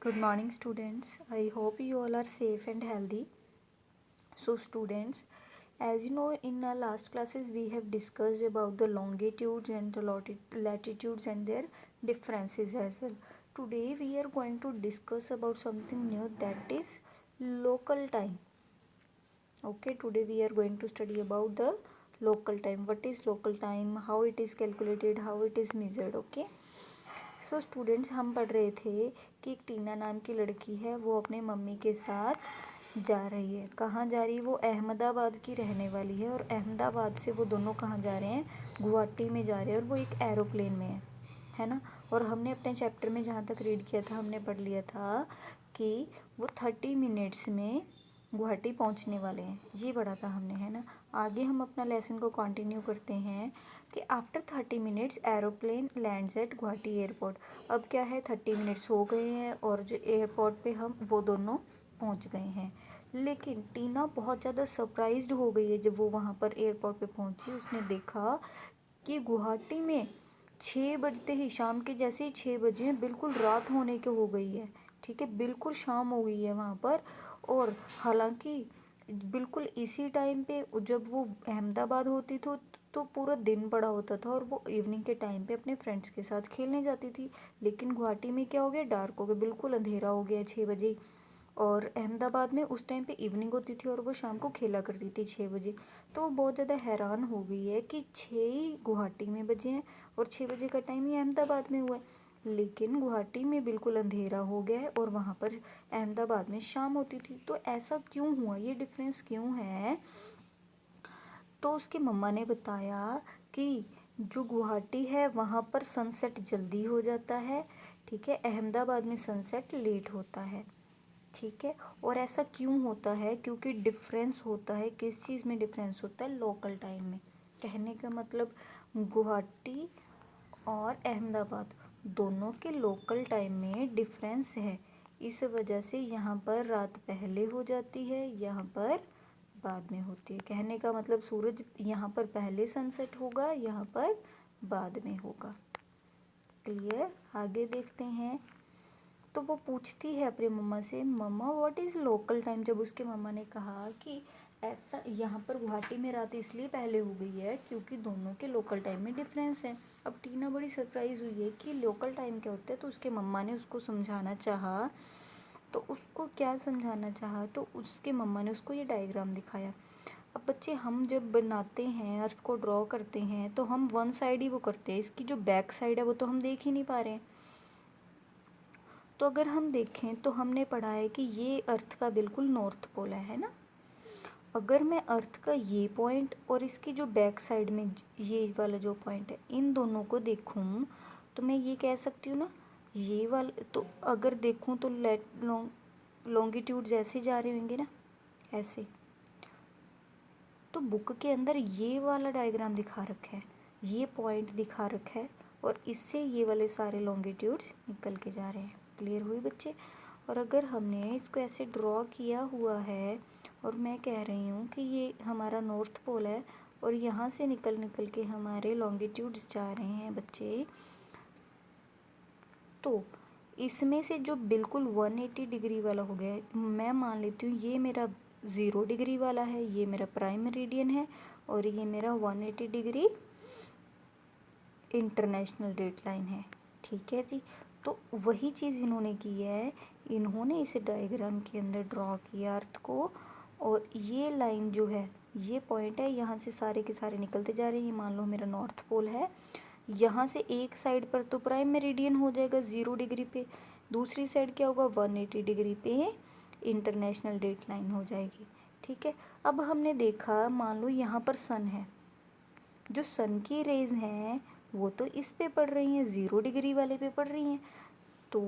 Good morning, students. I hope you all are safe and healthy. So, students, as you know, in our last classes, we have discussed about the longitudes and the latitudes and their differences as well. Today, we are going to discuss about something new, that is local time. Okay, today we are going to study about the local time. What is local time? How it is calculated? How it is measured? Okay. So students हम पढ़ रहे थे कि एक टीना नाम की लड़की है, वो अपने मम्मी के साथ जा रही है। कहाँ जा रही है? वो अहमदाबाद की रहने वाली है और अहमदाबाद से वो दोनों कहाँ जा रहे हैं? गुवाहाटी में जा रहे हैं और वो एक एरोप्लेन में है ना। और हमने अपने चैप्टर में जहाँ तक रीड किया था, हमने पढ़ लिया था कि वो 30 मिनट्स में गुवाहाटी पहुंचने वाले हैं, ये पढ़ा था हमने, है ना। आगे हम अपना लेसन को कंटिन्यू करते हैं कि after 30 minutes aeroplane lands at Guwahati airport. अब क्या है, 30 मिनट्स हो गए हैं और जो एयरपोर्ट पे हम वो दोनों पहुंच गए हैं। लेकिन टीना बहुत ज़्यादा सरप्राइज्ड हो गई है जब वो वहाँ पर एयरपोर्ट पे पहुंची। उसने देखा कि गुवाहाटी में 6 बजते ही, शाम के जैसे ही 6 बजे बिल्कुल रात होने के हो गई है। ठीक है, बिल्कुल शाम हो गई है वहाँ पर। और हालांकि बिल्कुल इसी टाइम पे जब वो अहमदाबाद होती तो पूरा दिन पड़ा होता था और वो इवनिंग के टाइम पे अपने फ्रेंड्स के साथ खेलने जाती थी। लेकिन गुवाहाटी में क्या हो गया, डार्क हो गया, बिल्कुल अंधेरा हो गया 6 बजे। और अहमदाबाद में उस टाइम पे इवनिंग होती थी और वो शाम को खेला करती थी 6 बजे। तो वो बहुत ज़्यादा हैरान हो गई है कि 6 ही गुवाहाटी में बजे हैं और 6 बजे का टाइम ही अहमदाबाद में हुआ है। लेकिन गुवाहाटी में बिल्कुल अंधेरा हो गया है और वहाँ पर अहमदाबाद में शाम होती थी। तो ऐसा क्यों हुआ, ये डिफरेंस क्यों है? तो उसकी मम्मा ने बताया कि जो गुवाहाटी है वहाँ पर सनसेट जल्दी हो जाता है, ठीक है, अहमदाबाद में सनसेट लेट होता है। ठीक है, और ऐसा क्यों होता है? क्योंकि डिफरेंस होता है, किस चीज़ में डिफरेंस होता है? लोकल टाइम में। कहने का मतलब गुवाहाटी और अहमदाबाद दोनों के लोकल टाइम में डिफरेंस है। इस वजह से यहाँ पर रात पहले हो जाती है, यहाँ पर बाद में होती है। कहने का मतलब सूरज यहाँ पर पहले सनसेट होगा, यहाँ पर बाद में होगा। क्लियर? आगे देखते हैं। तो वो पूछती है अपने मम्मा से, मम्मा व्हाट इज़ लोकल टाइम। जब उसके मम्मा ने कहा कि ऐसा यहाँ पर गुवाहाटी में रात इसलिए पहले हो गई है क्योंकि दोनों के लोकल टाइम में डिफरेंस है। अब टीना बड़ी सरप्राइज़ हुई है कि लोकल टाइम क्या होता है। तो उसके मम्मा ने उसको समझाना चाहा। तो उसको क्या समझाना चाहा, तो उसके मम्मा ने उसको ये डायग्राम दिखाया। अब बच्चे, हम जब बनाते हैं, अर्थ को ड्रॉ करते हैं, तो हम वन साइड ही वो करते हैं, इसकी जो बैक साइड है वो तो हम देख ही नहीं पा रहे हैं। तो अगर हम देखें तो हमने पढ़ा है कि ये अर्थ का बिल्कुल नॉर्थ पोल है ना। अगर मैं अर्थ का ये पॉइंट और इसकी जो बैक साइड में ये वाला जो पॉइंट है, इन दोनों को देखूं तो मैं ये कह सकती हूँ ना, ये वाला तो अगर देखूं तो लॉन्गिट्यूड जैसे जा रहे होंगे ना, ऐसे। तो बुक के अंदर ये वाला डायग्राम दिखा रखा है, ये पॉइंट दिखा रखा है और इससे ये वाले सारे लॉन्गिट्यूड्स निकल के जा रहे हैं। क्लियर हुई बच्चे? और अगर हमने इसको ऐसे ड्रॉ किया हुआ है और मैं कह रही हूँ कि ये हमारा नॉर्थ पोल है और यहाँ से निकल निकल के हमारे लॉन्गिट्यूड्स जा रहे हैं बच्चे, तो इसमें से जो बिल्कुल 180 डिग्री वाला हो गया है, मैं मान लेती हूँ ये मेरा 0 डिग्री वाला है, ये मेरा प्राइम मेरिडियन है और ये मेरा 180 डिग्री इंटरनेशनल डेट लाइन है। ठीक है जी। तो वही चीज़ इन्होंने की है, इन्होंने इसे डायग्राम के अंदर ड्रॉ किया अर्थ को। और ये लाइन जो है, ये पॉइंट है, यहाँ से सारे के सारे निकलते जा रहे हैं। ये मान लो मेरा नॉर्थ पोल है, यहाँ से एक साइड पर तो प्राइम मेरिडियन हो जाएगा 0 डिग्री पे, दूसरी साइड क्या होगा, 180 डिग्री पे इंटरनेशनल डेट लाइन हो जाएगी। ठीक है, अब हमने देखा, मान लो यहाँ पर सन है, जो सन की रेज हैं वो तो इस पे पड़ रही हैं, 0 डिग्री वाले पे पड़ रही हैं। तो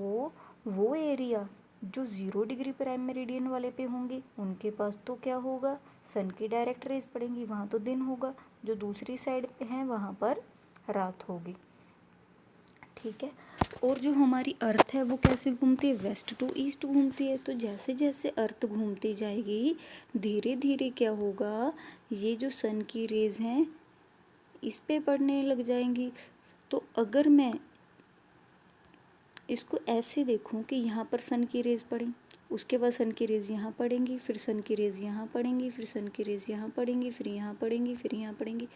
वो एरिया जो 0 डिग्री प्राइम मेरिडियन वाले पे होंगे, उनके पास तो क्या होगा, सन की डायरेक्ट रेज पड़ेंगी, वहाँ तो दिन होगा। जो दूसरी साइड पे हैं वहाँ पर रात होगी। ठीक है, और जो हमारी अर्थ है वो कैसे घूमती है, वेस्ट टू ईस्ट घूमती है। तो जैसे जैसे अर्थ घूमती जाएगी, धीरे धीरे क्या होगा, ये जो सन की रेज हैं इस पे पड़ने लग जाएंगी। तो अगर मैं इसको ऐसे देखूं कि यहाँ पर सन की रेज पड़ी, उसके बाद सन की रेज यहाँ पड़ेंगी, फिर सन की रेज यहाँ पड़ेंगी, फिर सन की रेज यहाँ पड़ेंगी, फिर यहाँ पड़ेंगी, फिर यहाँ पड़ेंगी।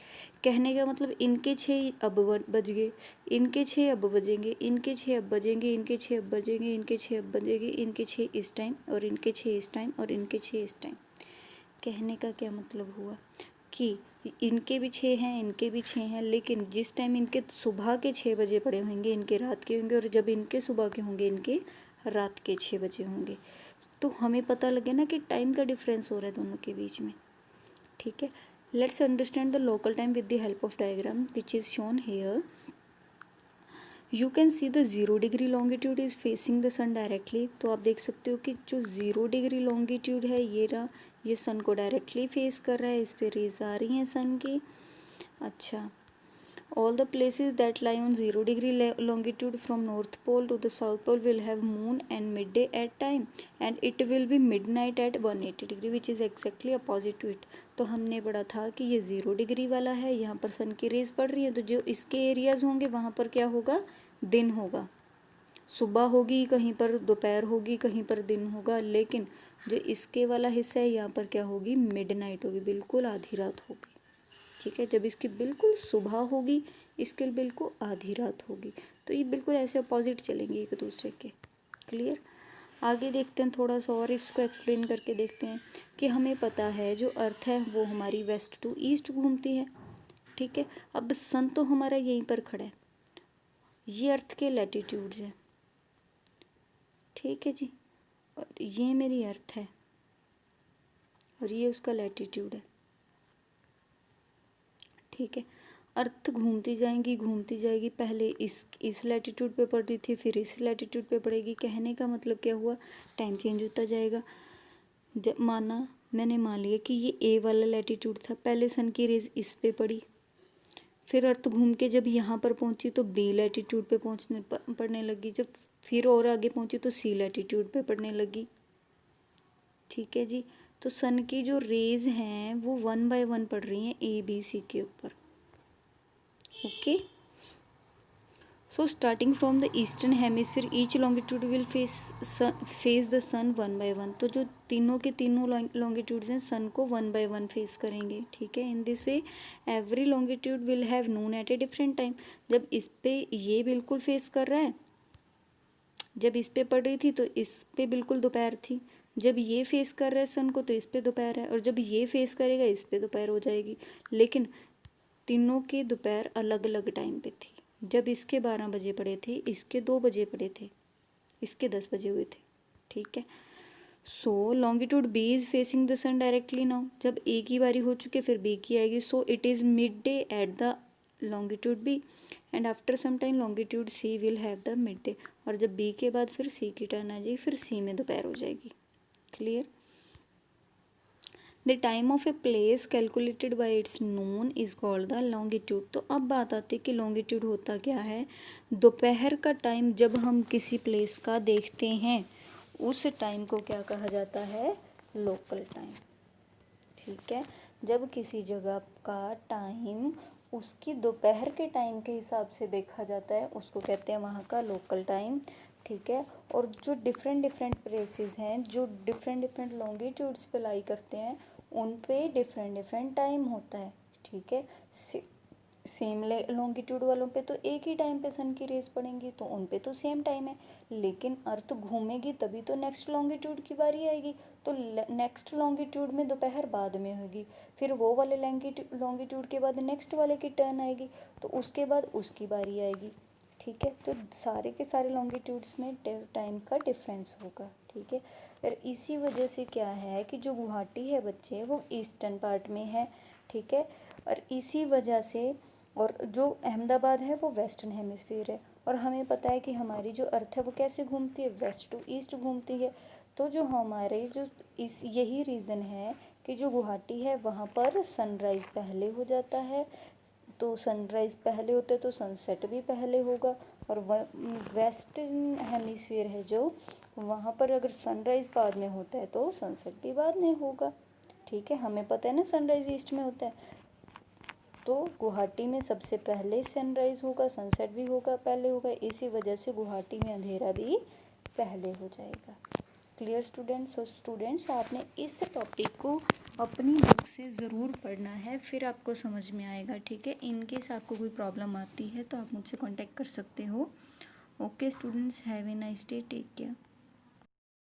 कहने का मतलब इनके 6 अब बज गए, इनके 6 अब बजेंगे, इनके 6 अब बजेंगे, इनके 6 अब बजेंगे, इनके 6 अब बजेंगे, इनके 6 इस टाइम, और इनके 6 इस टाइम, और इनके 6 इस टाइम। कहने का क्या मतलब हुआ कि इनके भी 6 हैं, इनके भी 6 हैं, लेकिन जिस टाइम इनके सुबह के 6 बजे पड़े होंगे, इनके रात के होंगे, और जब इनके सुबह के होंगे, इनके रात के 6 बजे होंगे। तो हमें पता लगे ना कि टाइम का डिफरेंस हो रहा है दोनों के बीच में। ठीक है, let's understand the local time with the help of diagram which is shown here. You can see the 0 degree longitude is facing the sun directly. तो आप देख सकते हो कि जो 0 डिग्री लॉन्गिट्यूड है ये रहा, ये सन को डायरेक्टली फेस कर रहा है, इस पर रेज आ रही हैं सन की। अच्छा, all the places that lie on 0 degree longitude from north pole to the south pole will have moon and midday at time and it will be midnight at 180 degree which is exactly opposite to it। तो हमने पढ़ा था कि ये 0 degree वाला है, यहाँ पर सन की रेज पड़ रही है, तो जो इसके एरियाज होंगे वहाँ पर क्या होगा, दिन होगा, सुबह होगी, कहीं पर दोपहर होगी, कहीं पर दिन होगा। लेकिन जो इसके वाला हिस्सा है यहाँ पर क्या होगी, मिडनाइट होगी, बिल्कुल आधी रात होगी। ठीक है, जब इसकी बिल्कुल सुबह होगी, इसके बिल्कुल आधी रात होगी। तो ये बिल्कुल ऐसे अपोजिट चलेंगे एक दूसरे के। क्लियर। आगे देखते हैं थोड़ा सा और इसको एक्सप्लेन करके देखते हैं कि हमें पता है जो अर्थ है वो हमारी वेस्ट टू ईस्ट घूमती है। ठीक है, अब सन तो हमारा यहीं पर खड़ा है, ये अर्थ के लैटिट्यूड्स है। ठीक है जी, और ये मेरी अर्थ है और ये उसका लैटिट्यूड है। ठीक है, अर्थ घूमती जाएगी, पहले इस लैटिट्यूड पे पड़ रही थी, फिर इस लैटिट्यूड पे पड़ेगी। कहने का मतलब क्या हुआ, टाइम चेंज होता जाएगा। जब मैंने मान लिया कि ये ए वाला लैटिट्यूड था, पहले सन की रेज इस पे पड़ी, फिर अर्थ घूम के जब यहाँ पर पहुँची तो बी लैटिट्यूड पे पड़ने लगी, जब फिर और आगे पहुँची तो सी लैटिट्यूड पे पड़ने लगी। ठीक है जी, तो सन की जो रेज हैं वो 1 बाय 1 पड़ रही हैं ए बी सी के ऊपर। Okay, so starting from the eastern hemisphere each longitude will face the sun 1 by 1। तो जो तीनों के तीनों लॉन्गिट्यूड्स हैं सन को 1 बाय 1 फेस करेंगे। ठीक है, in this way every longitude will have noon at a different time. जब इस पे ये बिल्कुल फेस कर रहा है, जब इस पे पड़ रही थी तो इस पे बिल्कुल दोपहर थी, जब ये फेस कर रहा है सन को तो इस पे दोपहर है, और जब ये फेस करेगा इस पे दोपहर हो जाएगी। लेकिन तीनों के दोपहर अलग अलग टाइम पे थी। जब इसके 12 बजे पड़े थे, इसके 2 बजे पड़े थे, इसके 10 बजे हुए थे। ठीक है, so longitude B is facing the sun directly now. जब ए की बारी हो चुकी है फिर बी की आएगी, so it is midday at the longitude B and after some time longitude C will have the midday. और जब बी के बाद फिर सी की टर्न आ जाएगी, फिर सी में दोपहर हो जाएगी। Clear. The time of a place calculated by its Noon is called the longitude. तो अब बात आती है कि लॉन्गिट्यूड होता क्या है। दोपहर का टाइम जब हम किसी प्लेस का देखते हैं उस टाइम को क्या कहा जाता है, लोकल टाइम। ठीक है, जब किसी जगह का टाइम उसकी दोपहर के टाइम के हिसाब से देखा जाता है उसको कहते हैं वहाँ का लोकल टाइम। ठीक है, और जो डिफरेंट डिफरेंट प्लेसेस हैं, जो डिफरेंट डिफरेंट लॉन्गिट्यूड्स पे लाई करते हैं, उन पे डिफरेंट डिफरेंट टाइम होता है। ठीक है, सेम लॉन्गिट्यूड वालों पे तो एक ही टाइम पे सन की रेज पड़ेंगी तो उन पे तो सेम टाइम है, लेकिन अर्थ घूमेगी तभी तो नेक्स्ट लॉन्गिट्यूड की बारी आएगी। तो नेक्स्ट लॉन्गिट्यूड में दोपहर बाद में होगी, फिर वो वाले लॉन्गिट्यूड के बाद नेक्स्ट वाले की टर्न आएगी, तो उसके बाद उसकी बारी आएगी। ठीक है, तो सारे के सारे लॉन्गिट्यूड्स में टाइम का डिफरेंस होगा। ठीक है, और इसी वजह से क्या है कि जो गुवाहाटी है बच्चे वो ईस्टर्न पार्ट में है। ठीक है, और इसी वजह से, और जो अहमदाबाद है वो वेस्टर्न हेमिस्फीयर है, और हमें पता है कि हमारी जो अर्थ है वो कैसे घूमती है, वेस्ट टू ईस्ट घूमती है। तो जो हमारे जो इस यही रीज़न है कि जो गुवाहाटी है वहाँ पर सनराइज़ पहले हो जाता है, तो सनराइज़ पहले होते तो सनसेट भी पहले होगा। और वेस्टर्न हेमिस्फीयर है जो, वहाँ पर अगर सनराइज़ बाद में होता है तो सनसेट भी बाद में होगा। ठीक है, हमें पता है ना सनराइज़ ईस्ट में होता है, तो गुवाहाटी में सबसे पहले सनराइज़ होगा, सनसेट भी होगा, पहले होगा, इसी वजह से गुवाहाटी में अंधेरा भी पहले हो जाएगा। Clear students? सो स्टूडेंट्स, आपने इस टॉपिक को अपनी बुक से ज़रूर पढ़ना है, फिर आपको समझ में आएगा, ठीक है। इन केस आपको कोई प्रॉब्लम आती है तो आप मुझसे कांटेक्ट कर सकते हो। Okay students, have a nice day, take care.